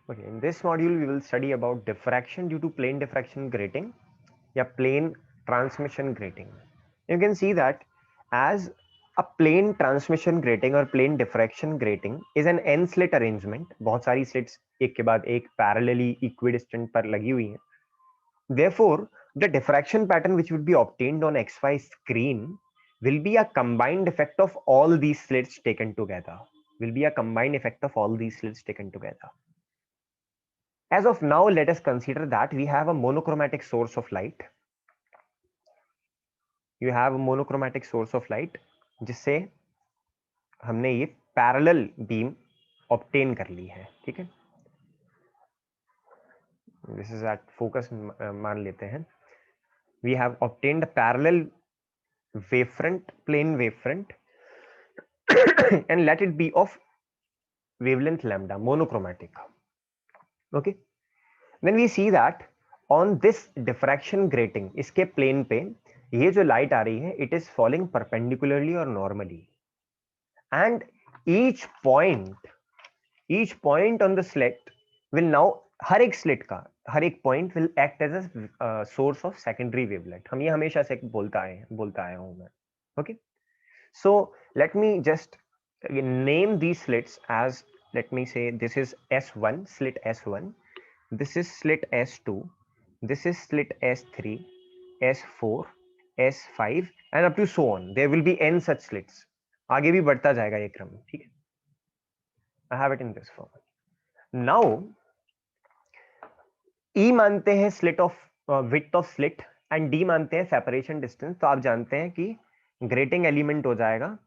Okay, in this module we will study about diffraction due to plane diffraction grating या plane transmission grating. You can see that as a plane transmission grating or plane diffraction grating is an N-slit arrangement. बहुत सारी slits एक के बाद एक parallelly equidistant पर लगी हुई हैं. Therefore, the diffraction pattern which would be obtained on XY screen will be a combined effect of all these slits taken together. Will be a combined effect of all these slits taken together. As of now, let us consider that we have a monochromatic source of light. You have a monochromatic source of light जिससे हमने ये parallel beam obtain कर ली है. ठीक है, this is at focus मान लेते हैं. We have obtained a parallel wavefront, plane wavefront and let it be of wavelength lambda, monochromatic. Okay, then we see that on this diffraction grating, इसके plane पे ये जो light आ रही है, it is falling perpendicularly or normally, and each point on the slit will now, हर एक slit का हर एक point will act as a source of secondary wavelet. हम ये हमेशा से बोलता आया हूं मैं. Okay, so let me just name these slits as, let me say this is S1, slit S1, this is slit S2, this is slit S3, S4, S5 and up to so on. There will be n such slits. आगे भी बढ़ता जाएगा ये क्रम. ठीक है, I have it in this form. Now E मानते हैं slit of width of slit and D मानते हैं separation distance. तो आप जानते हैं कि grating element हो जाएगा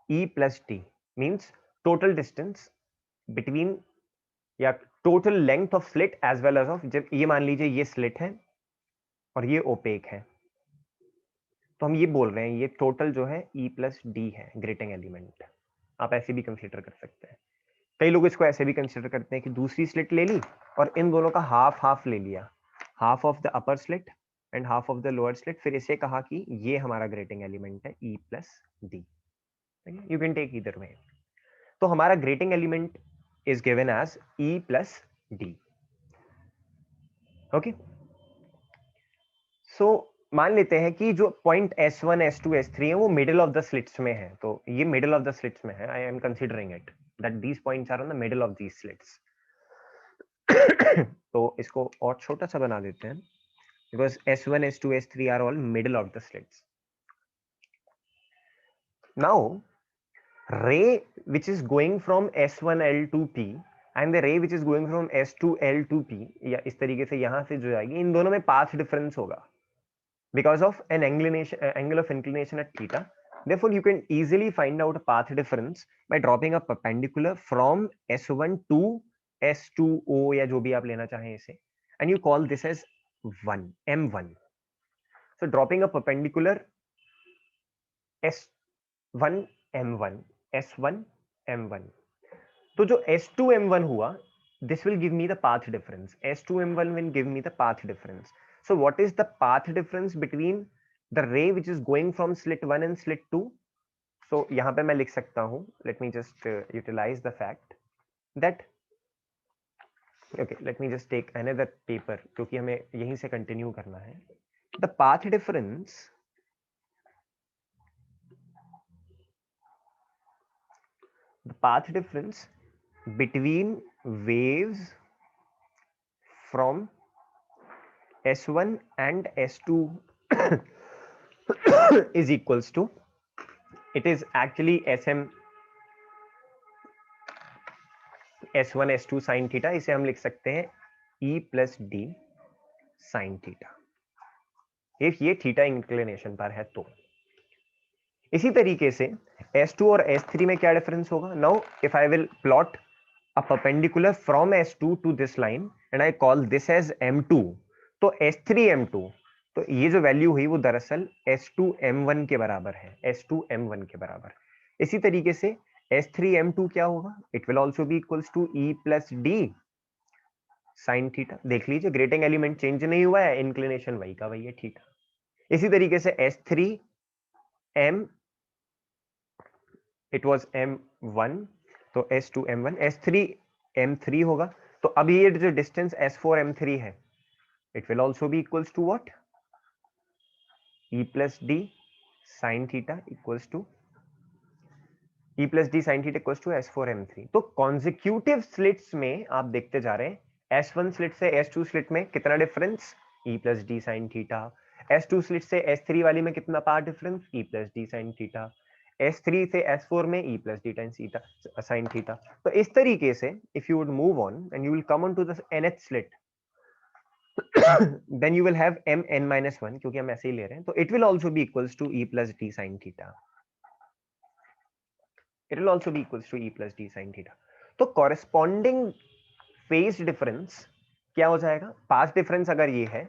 E plus D, means total distance between या total length of slit as well as of, जब ये मान लीजिए ये slit है और ये opaque है, तो हम ये बोल रहे हैं ये टोटल जो है E plus D है ग्रेटिंग एलिमेंट. आप ऐसे भी कंसीडर कर सकते हैं. कई लोग इसको ऐसे भी कंसीडर करते हैं कि दूसरी स्लिट ले ली और इन दोनों का हाफ हाफ ले लिया, half of the upper slit and half of the lower slit, फिर इसे कहा कि ये हमारा ग्रेटिंग एलिमेंट है E plus D. You can take either way. तो हमारा grating element is given as E plus D. Okay, so मान लेते हैं कि जो पॉइंट S1, S2, S3 है वो मिडिल ऑफ द स्लिट्स में है. तो ये मिडिल ऑफ द स्लिट्स में है. I am considering it that these points are on the middle of these slits. तो इसको और छोटा सा बना देते हैं because S1, S2, S3 are all middle of the slits. Now ray which is going from S1L to P and the ray which is going from S2L to P, या इस तरीके से यहां से जो जाएगी, इन दोनों में पाथ डिफरेंस होगा because of an angle of inclination at theta. Therefore, you can easily find out a path difference by dropping a perpendicular from S1 to S2O या जो भी आप लेना चाहें इसे, and you call this as 1, M1. So dropping a perpendicular S1 M1, S1 M1. तो जो S2 M1 हुआ, this will give me the path difference. S2 M1 will give me the path difference. So what is the path difference between the ray which is going from slit 1 and slit 2? So यहाँ पे मैं लिख सकता हूँ, let me just utilize the fact that, okay, let me just take another paper क्योंकि हमें यहीं से continue करना है. The path difference between waves from S1 and S2 is equals to, it is actually SM S1 S2 sin theta. इसे हम लिख सकते हैं E plus D sin theta, if ये थीटा इंक्लिनेशन पर है तो. इसी तरीके से S2 और S3 में क्या डिफरेंस होगा? Now if I will plot a perpendicular from S2 to this line and I call this as M2, तो S3 M2, तो ये जो वैल्यू हुई वो दरअसल S2 M1 के बराबर है, S2 M1 के बराबर. इसी तरीके से S3 M2 क्या होगा? It will also be equals to E plus D sin theta. देख लीजिए ग्रेटिंग एलिमेंट चेंज नहीं हुआ है, इंक्लिनेशन वही का वही है, थीटा. इसी तरीके से S3 M, it was M1, तो S2 M1, S3 M3 होगा, तो अब ये जो डिस्टेंस S4M3 है, it will also be equals to what, E plus D sine theta equals to E plus D sine theta equals to S4M3। तो consecutive slits में आप देखते जा रहे हैं S1 स्लिट से S2 स्लिट में कितना difference, E plus D sine theta. S2 slit से S3 वाली में कितना part difference, E plus D sine theta. S3 से S4 में E plus D sine theta. तो इस तरीके से if you would move on and you will come on to the NH slit, then you will have mn-1, क्योंकि हम ऐसे ही ले रहे हैं, तो it will also be equals to E plus d sin theta. It will also be equals to E plus d sin theta. तो corresponding phase difference क्या हो जाएगा, पाथ डिफरेंस अगर ये है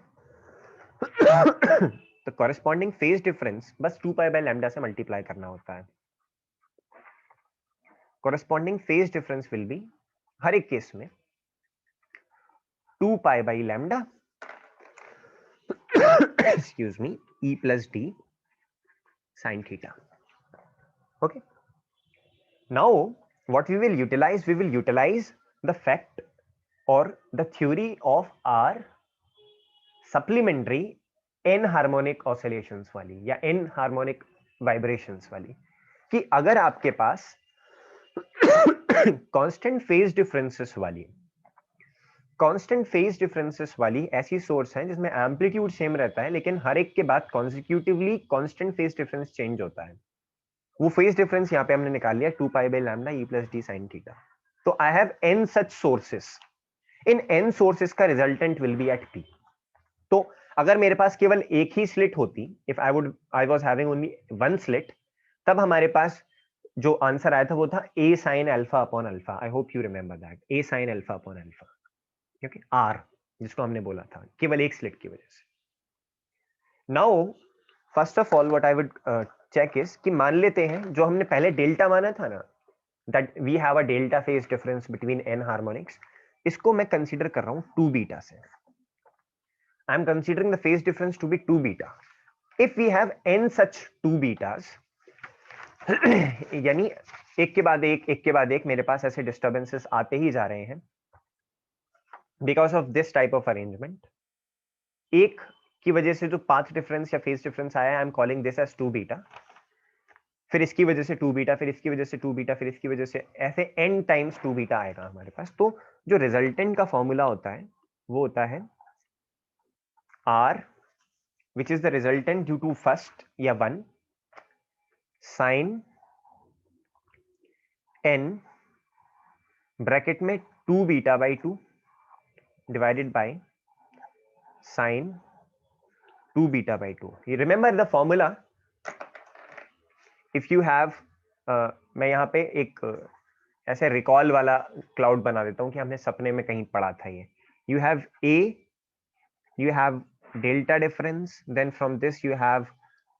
तो corresponding phase difference बस 2 पाई बाय लैम्डा से मल्टीप्लाई करना होता है। corresponding phase difference will be हर एक केस में 2 pi by lambda excuse me E plus d sin theta. Okay. Now what we will utilize the fact or the theory of our supplementary n harmonic oscillations वाली या n harmonic vibrations वाली, कि अगर आपके पास constant phase differences वाली ऐसी source है जिसमें एम्पलीट्यूड सेम रहता है लेकिन हर एक के बाद कॉन्सिक्यूटिवली कांस्टेंट फेज डिफरेंस चेंज होता है, वो फेज डिफरेंस यहाँ पे हमने निकाल लिया 2 pi by lambda E plus D sine theta. तो I have n such sources, इन n सोर्सेस का resultant will be at P। तो अगर मेरे पास केवल एक ही स्लिट होती, if I was having only one slit, तब हमारे पास जो आंसर आया था वो था a sin alpha upon alpha. I hope you remember that, a sin alpha upon alpha, okay, r जिसको हमने बोला था केवल एक स्लिट की वजह से। Now first of all what I would check is कि मान लेते हैं जो हमने पहले डेल्टा माना था ना, that we have a delta phase difference between n harmonics, इसको मैं कंसीडर कर रहा हूं 2 बीटा से। I am considering the phase difference to be 2 beta. If we have n such 2 betas, यानी एक के बाद एक मेरे पास ऐसे डिस्टर्बेंसेस आते ही जा रहे हैं because of this type of arrangement. एक की वजह से जो पाथ डिफरेंस या फेज डिफरेंस आया है, I am calling this as 2 beta, फिर इसकी वजह से 2 बीटा, फिर इसकी वजह से 2 बीटा, फिर इसकी वजह से, ऐसे n टाइम्स 2 बीटा आएगा हमारे पास। तो जो रिजल्टेंट का फॉर्मूला होता है वो होता है r which is the resultant due to first या 1 साइन n ब्रैकेट में 2 beta by 2 divided by sine 2 beta by 2। you remember the formula if you have मैं यहाँ पे एक ऐसे रिकॉल वाला क्लाउड बना देता हूँ कि हमने सपने में कहीं पढ़ा था ये। you have delta difference, then from this you have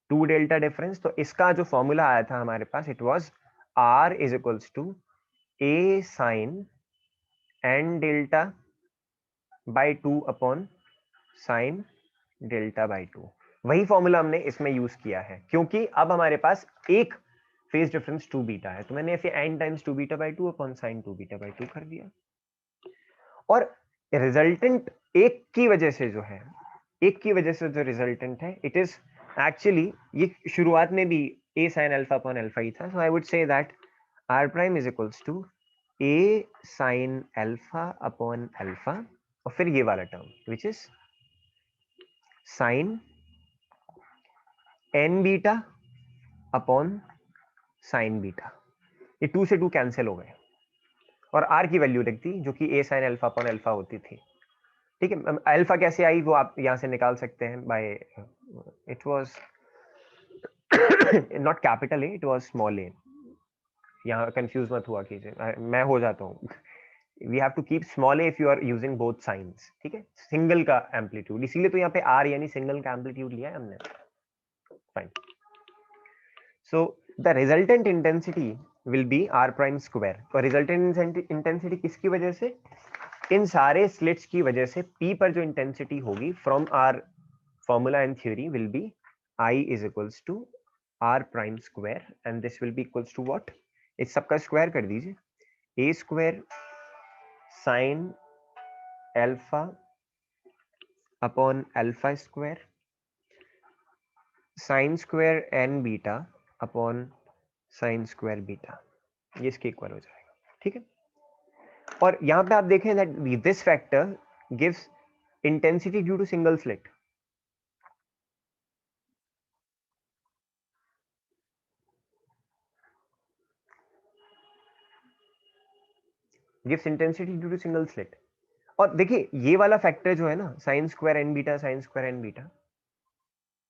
2 delta difference. तो इसका जो फॉर्मूला आया था हमारे पास, it was r is equals to a sine n delta by 2 upon sine delta by 2। वही फॉर्मूला हमने इसमें यूज किया है क्योंकि अब हमारे पास एक फेज डिफरेंस 2 बीटा है, तो मैंने ऐसे n times 2 beta by 2 upon sign 2 beta by 2 कर दिया। और रिजल्टेंट एक की वजह से जो है, एक की वजह से जो रिजल्टेंट है, इट इज एक्चुअली, ये शुरुआत में भी a sin alpha upon alpha ही था। So I would say that r prime is equals to a sin alpha upon alpha, और फिर ये वाला term which is sine n beta upon sine beta. ये 2 से 2 कैंसिल हो गए और r की वैल्यू रख दी जो कि a sin alpha upon alpha होती थी। ठीक है, अल्फा कैसे आई वो आप यहां से निकाल सकते हैं by, it was not capital A, it was small A. यहाँ कंफ्यूज मत हुआ कीजिए, मैं हो जाता हूँ। We have to keep small A if you are using both sines, ठीक है, सिंगल का एम्पलीट्यूड, इसीलिए तो यहाँ पे आर यानी सिंगल का एम्पलीट्यूड लिया है हमने। Fine, so the resultant intensity will be R prime square. और रिजल्टेंट इंटेंसिटी किसकी वजह से, इन सारे स्लिट्स की वजह से P पर जो इंटेंसिटी होगी from our formula and theory will be I is equals to R prime square and this will be equals to what, इस सबका स्क्वायर कर दीजिए, a square sine alpha upon alpha square sine square n beta upon sine square beta, ये इसके equal हो जाएगा। ठीक है, और यहां पे आप देखें that this factor gives intensity due to single slit. Gives intensity due to single slit. और देखिए ये वाला फैक्टर जो है ना, sine square n beta, sine square n beta,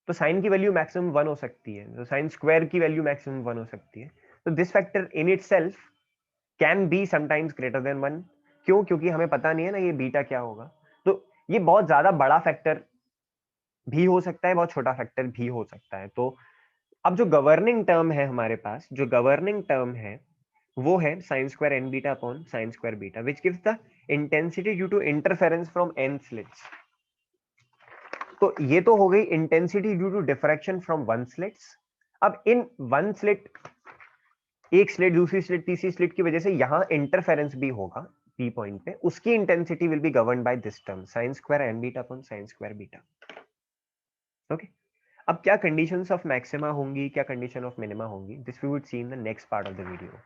तो साइन की वैल्यू मैक्सिमम 1 हो सकती है, तो साइन स्क्वायर की वैल्यू मैक्सिमम 1 हो सकती है। तो this factor in itself can be sometimes greater than 1। क्यों? क्योंकि हमें पता नहीं है ना ये बीटा क्या होगा। तो ये बहुत ज्यादा बड़ा फैक्टर भी हो सकता है, बहुत छोटा फैक्टर भी हो सकता है। तो अब जो गवर्निंग टर्म है हमारे पास, जो गवर्निंग टर्म है वो है sine square n beta upon sine square beta, which gives the intensity due to interference from n slits. तो ये तो हो गई intensity due to diffraction from one slits. अब इन वन स्लिट, एक स्लिट दूसरी स्लिट तीसरी स्लिट की वजह से यहां इंटरफेरेंस भी होगा पी पॉइंट पे, उसकी intensity will be govern by this term sine square n beta upon sine square beta. Okay, अब क्या कंडीशंस ऑफ मैक्सिमा होंगी, क्या कंडीशन ऑफ मिनिमा होंगी, this we would see in the next part of the video.